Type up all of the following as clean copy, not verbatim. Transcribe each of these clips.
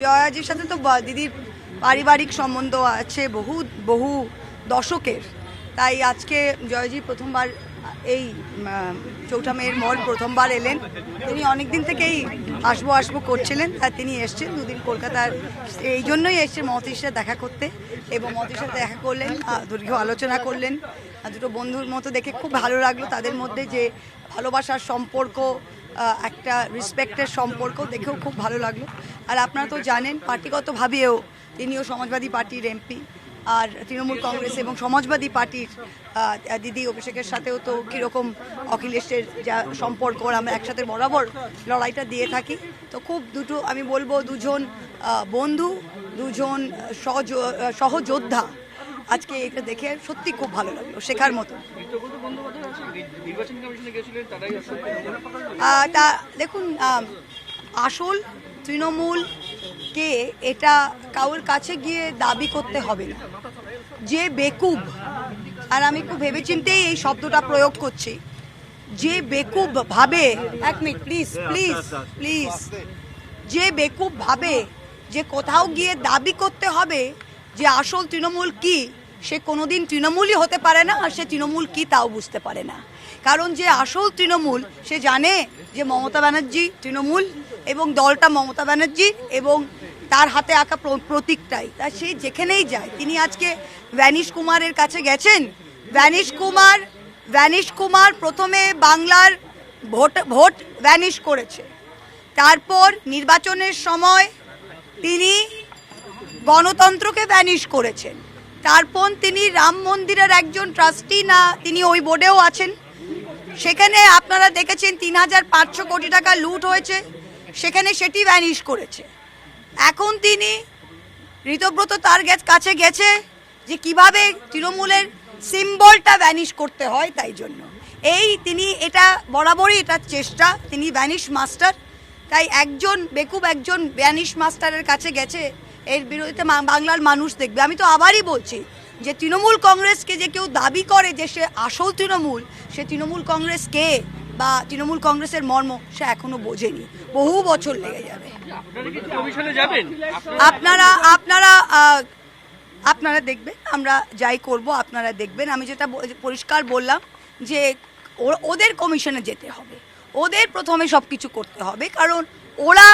জয়াজির সাথে তো দিদির পারিবারিক সম্বন্ধ আছে বহু বহু দশকের, তাই আজকে জয়াজি প্রথমবার এই চৌঠা মেয়ের মল প্রথমবার এলেন। তিনি অনেকদিন থেকেই আসবো করছিলেন, আর তিনি এসছেন দুদিন কলকাতার, এই জন্যই এসছেন মহতির সাথে দেখা করতে, এবং মহতির সাথে দেখা করলেন, দীর্ঘ আলোচনা করলেন। দুটো বন্ধুর মতো দেখে খুব ভালো লাগলো, তাদের মধ্যে যে ভালোবাসার সম্পর্ক, একটা রেসপেক্টের সম্পর্ক দেখেও খুব ভালো লাগলো। আর আপনারা তো জানেন পার্টিগতভাবেও তিনিও সমাজবাদী পার্টির এমপি, আর তৃণমূল কংগ্রেস এবং সমাজবাদী পার্টির দিদি অভিষেকের সাথেও তো কীরকম অখিলেশের যা সম্পর্ক, আমরা একসাথে বরাবর লড়াইটা দিয়ে থাকি। তো খুব দুটো আমি বলবো দুজন বন্ধু, দুজন সহযোদ্ধা, আজকে এটা দেখে সত্যি খুব ভালো লাগলো, শেখার মতো। তা দেখুন, আসল তৃণমূল কে এটা কারোর কাছে গিয়ে দাবি করতে হবে না। যে বেকুব, আর আমি খুব ভেবেচিন্তেই এই শব্দটা প্রয়োগ করছি, যে বেকুব ভাবে, এক মিনিট প্লিজ প্লিজ প্লিজ, যে বেকুব ভাবে যে কোথাও গিয়ে দাবি করতে হবে যে আসল তৃণমূল কি, সে কোনোদিন তৃণমূলই হতে পারে না, আর সে তৃণমূল কি তাও বুঝতে পারে না। কারণ যে আসল তৃণমূল সে জানে যে মমতা ব্যানার্জি তৃণমূল, এবং দলটা মমতা ব্যানার্জি এবং তার হাতে আঁকা প্রতীকটাই, তা সে যেখানেই যায়। তিনি আজকে ভ্যানিশ কুমারের কাছে গেছেন। ভ্যানিশ কুমার প্রথমে বাংলার ভোট ভ্যানিশ করেছে, তারপর নির্বাচনের সময় তিনি গণতন্ত্রকে ভ্যানিশ করেছেন, তারপর তিনি রাম মন্দিরের একজন ট্রাস্টি, না তিনি ওই বোর্ডেও আছেন। সেখানে আপনারা দেখেছেন ৩,৫০০ কোটি টাকা লুট হয়েছে, সেখানে সেটি ভ্যানিশ করেছে। এখন তিনি ঋতব্রত তার কাছে গেছে যে কিভাবে তৃণমূলের সিম্বলটা ভ্যানিশ করতে হয়, তাই জন্য তিনি এটা বরাবরই এটার চেষ্টা, তিনি ভ্যানিশ মাস্টার। তাই একজন বেকুব একজন ভ্যানিশ মাস্টারের কাছে গেছে, এর বিরুদ্ধে বাংলার মানুষ দেখবে। আমি তো আবারই বলছি যে তৃণমূল কংগ্রেসকে যে কেউ দাবি করে যে সে আসল তৃণমূল, সে তৃণমূল কংগ্রেস কে বা তৃণমূল কংগ্রেসের মর্ম সে এখনো বোঝেনি, বহু বছর লেগে যাবে। আপনারা দেখবেন, আমরা যাই করব আপনারা দেখবেন। আমি যেটা পরিষ্কার বললাম যে ওদের কমিশনে যেতে হবে, ওদের প্রথমে সব কিছু করতে হবে, কারণ ওরা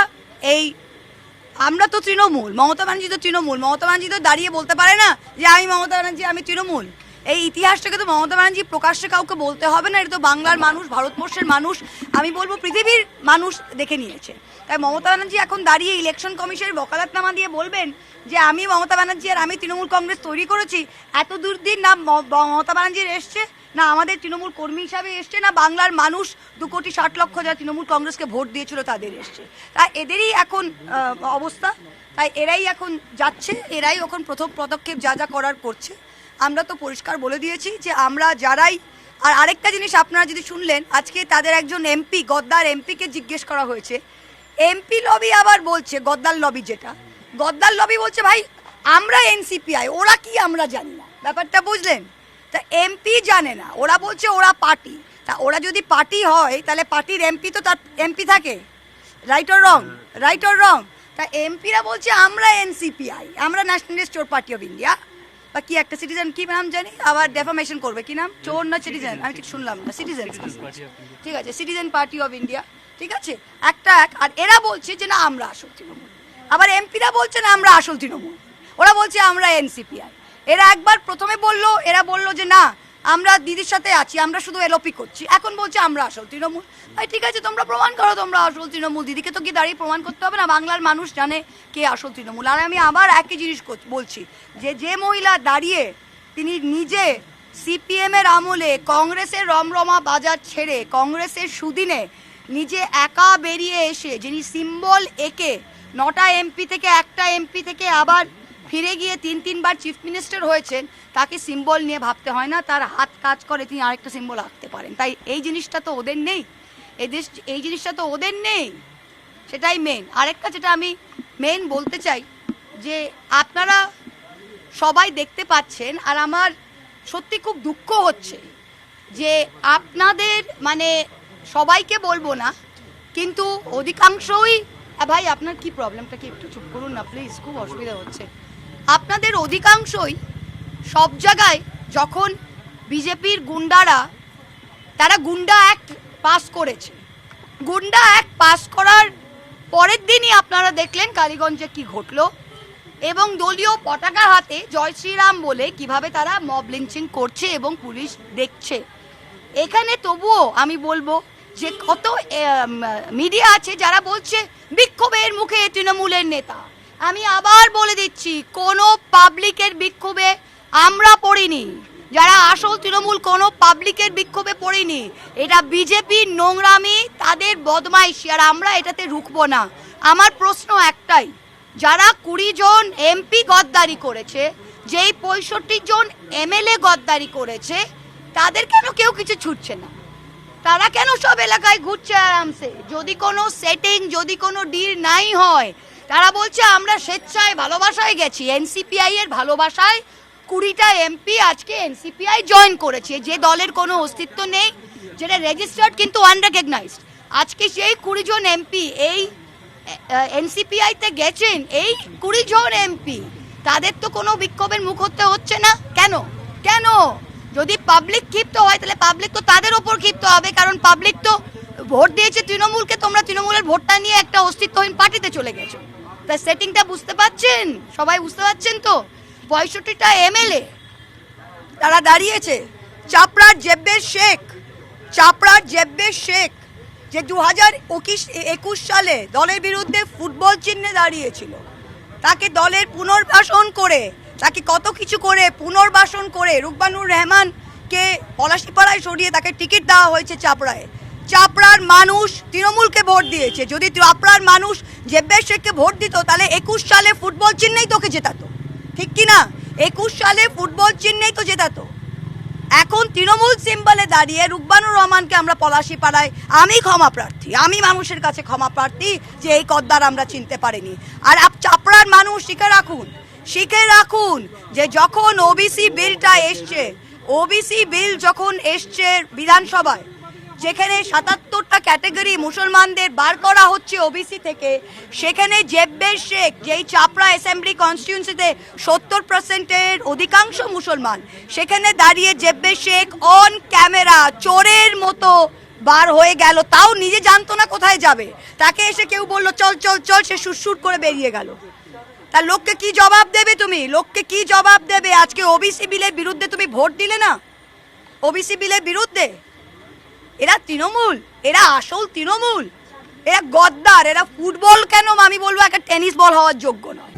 আমরা তো তৃণমূল, মমতা ব্যানার্জি তো তৃণমূল, মমতা ব্যানার্জি তো দাঁড়িয়ে বলতে পারে না যে আমি মমতা ব্যানার্জি, আমি তৃণমূল। এই ইতিহাসটাকে তো মমতা ব্যানার্জি প্রকাশ্যে কাউকে বলতে হবে না, এটা তো বাংলার মানুষ, ভারতবর্ষের মানুষ, আমি বলবো পৃথিবীর মানুষ দেখে নিয়েছে। তাই মমতা ব্যানার্জি এখন দাঁড়িয়ে ইলেকশন কমিশনের বকালতনামা দিয়ে বলবেন যে আমি মমতা ব্যানার্জি আর আমি তৃণমূল কংগ্রেস তৈরি করেছি, এত দূর দিন না মমতা ব্যানার্জির এসছে, না আমাদের তৃণমূল কর্মী হিসাবে এসছে, না বাংলার মানুষ 2,60,00,000 যারা তৃণমূল কংগ্রেসকে ভোট দিয়েছিল তাদের এসছে। তাই এদেরই এখন অবস্থা, তাই এরাই এখন যাচ্ছে, এরাই এখন প্রথম পদক্ষেপ যা যা করার করছে। আমরা তো পরিষ্কার বলে দিয়েছি যে আমরা যারাই, আর আরেকটা জিনিস আপনারা যদি শুনলেন, আজকে তাদের একজন এমপি, গদ্দার এমপিকে জিজ্ঞেস করা হয়েছে, এমপি লবি আবার বলছে, গদ্দার লবি যেটা, গদ্দার লবি বলছে ভাই আমরা এনসিপিআই, ওরা কি আমরা জানি না, ব্যাপারটা বুঝলেন? তা এমপি জানে না, ওরা বলছে ওরা পার্টি। তা ওরা যদি পার্টি হয় তাহলে পার্টির এমপি তো তার এমপি থাকে, right or wrong, right or wrong? তা এমপিরা বলছে আমরা এনসিপিআই, আমরা ন্যাশনালিস্ট চোর পার্টি অফ ইন্ডিয়া, বা কি একটা সিটিজেন, কি নাম জানি, আবার ডেফামেশন করবে, কি নাম, চোর না সিটিজেন, আমি কিছু শুনলাম না, সিটিজেন, ঠিক আছে, সিটিজেন পার্টি অফ ইন্ডিয়া, ঠিক আছে, একটা এক। আর এরা বলছে যে না আমরা আসল তৃণমূল, আবার এমপিরা বলছে না আমরা আসল তৃণমূল, ওরা বলছে আমরা এনসিপিআই। এরা একবার প্রথমে বললো, এরা বললো যে না আমরা দিদির সাথে আছি, আমরা শুধু এলওপি করছি, এখন বলছে আমরা আসল তৃণমূল। ভাই ঠিক আছে, তোমরা প্রমাণ করো তোমরা আসল তৃণমূল, দিদিকে তো কি দাঁড়িয়ে প্রমাণ করতে হবে না, বাংলার মানুষ জানে কে আসল তৃণমূল। আর আমি আবার একই জিনিস বলছি যে মহিলা দাঁড়িয়ে তিনি নিজে সিপিএমের আমলে কংগ্রেসের রমরমা বাজার ছেড়ে কংগ্রেসের সুদিনে নিজে একা বেরিয়ে এসে, যিনি সিম্বল একে 9টা এমপি থেকে একটা এমপি থেকে আবার ফিরে গিয়ে 3বার চিফ মিনিস্টার হয়েছেন, তাকে সিম্বল নিয়ে ভাবতে হয় না, তার হাত কাজ করে তিনি আরেকটা সিম্বল আঁকতে পারেন। তাই এই জিনিসটা তো ওদের নেই, এই জিনিসটা তো ওদের নেই, সেটাই মেন। আরেকটা যেটা আমি মেন বলতে চাই যে আপনারা সবাই দেখতে পাচ্ছেন, আর আমার সত্যি খুব দুঃখ হচ্ছে যে আপনাদের, মানে সবাইকে বলবো না কিন্তু অধিকাংশই ভাই আপনার কি প্রবলেমটা কি একটু চুপ করুন না প্লিজ, খুব অসুবিধা হচ্ছে। আপনাদের অধিকাংশই সব জায়গায় যখন বিজেপির গুন্ডারা, তারা গুন্ডা অ্যাক্ট পাস করেছে, গুন্ডা অ্যাক্ট পাস করার পরের দিনই আপনারা দেখলেন কালীগঞ্জে কি ঘটলো, এবং দলীয় পতাকা হাতে জয় শ্রীরাম বলে কিভাবে তারা মব লিঞ্চিং করছে এবং পুলিশ দেখছে। এখানে তবুও আমি বলবো যে কত মিডিয়া আছে যারা বলছে বিক্ষোভের মুখে তৃণমূলের নেতা। আমি আবার বলে দিচ্ছি, কোনো পাবলিকের বিক্ষোভে আমরা পড়িনি, যারা আসল তৃণমূল কোনো পাবলিকের বিক্ষোভে পড়িনি। এটা বিজেপির নোংরামি, তাদের বদমাইশি, আর আমরা এটাতে রুখবো না। আমার প্রশ্ন একটাই, যারা 20 জন এমপি গদ্দারি করেছে, যেই 65 জন এমএলএ গদ্দারি করেছে, তাদের কেন কেউ কিছু ছুটছে না? তারা কেন সব এলাকায় ঘুরছে আরামসে? যদি কোনো সেটিং, যদি কোনো ডিল নাই হয়, তারা বলছে আমরা স্বেচ্ছায় ভালোবাসায় গেছি। এনসিপিআই এর ভালোবাসায় 20টা এমপি আজকে এনসিপিআই জয়েন করেছে, যে দলের কোনো অস্তিত্ব নেই, যেটা রেজিস্টার্ড কিন্তু আনরেকগনাইজড। আজকে সেই 20 জন এমপি এই এনসিপিআইতে গেছেন, এই 20 জন এমপি, তাদের তো কোনো বিক্ষোভের মুখ হতে হচ্ছে না। কেন কেন? যদি পাবলিক ক্ষিপ্ত হয় তাহলে পাবলিক তো তাদের ওপর ক্ষিপ্ত হবে, কারণ পাবলিক তো ভোট দিয়েছে তৃণমূলকে, তোমরা তৃণমূলের ভোটটা নিয়ে একটা অস্তিত্বহীন পার্টিতে চলে গেছো। তাই সেটিংটা বুঝতে পারছেন? সবাই বুঝতে পারছেন তো? 65টা এমএলএ তারা দাঁড়িয়েছে। চাপড়ার জেব্বের শেখ, চাপড়ার জেব্বের শেখ, যে 2021 সালে দলের বিরুদ্ধে ফুটবল চিহ্নে দাঁড়িয়েছিল, তাকে দলের পুনর্বাসন করে, তাকে কত কিছু করে পুনর্বাসন করে রুকবানুর রহমানকে পলাশীপাড়ায় সরিয়ে তাকে টিকিট দেওয়া হয়েছে চাপড়ায়। চাপড়ার মানুষ তৃণমূলকে ভোট দিয়েছে। যদি চাপড়ার মানুষ জেব্বের শেখকে ভোট দিত, তাহলে 21 সালে ফুটবল চিহ্নেই তোকে জেতাতো, ঠিক কি না? 21 সালে ফুটবল চিহ্নেই তো জেতাতো। এখন তৃণমূল সিম্বলে দাঁড়িয়ে রুকবানুর রহমানকে আমরা পলাশীপাড়ায়, আমি ক্ষমা প্রার্থী, আমি মানুষের কাছে ক্ষমা প্রার্থী যে এই কদ্দার আমরা চিনতে পারিনি। আর চাপড়ার মানুষ শিখে রাখুন যে যখন ওবিসি বিলটা এসছে, ওবিসি বিল যখন এসছে বিধানসভায়, যেখানে 77টা ক্যাটাগরি মুসলমানদের বার করা হচ্ছে ওবিসি থেকে, সেখানে জেব্বের শেখ, যেই চাপড়া অ্যাসেম্বলি কনস্টিটিউয়েন্সিতে 70%-এর অধিকাংশ মুসলমান, সেখানে দাঁড়িয়ে জেব্বের শেখ অন ক্যামেরা চোরের মতো বার হয়ে গেল, তাও নিজে জানতো না কোথায় যাবে। তাকে এসে কেউ বললো চল চল চল, সে সুরসুর করে বেরিয়ে গেল। তার লোককে কি জবাব দেবে তুমি? লোককে কি জবাব দেবে? আজকে ওবিসি বিলের বিরুদ্ধে তুমি ভোট দিলে না, ওবিসি বিলের বিরুদ্ধে। এরা তৃণমূল, এরা আসল তৃণমূল, এরা গদ্দার, এরা ফুটবল কেন আমি বলবো একটা টেনিস বল হওয়ার যোগ্য নয়।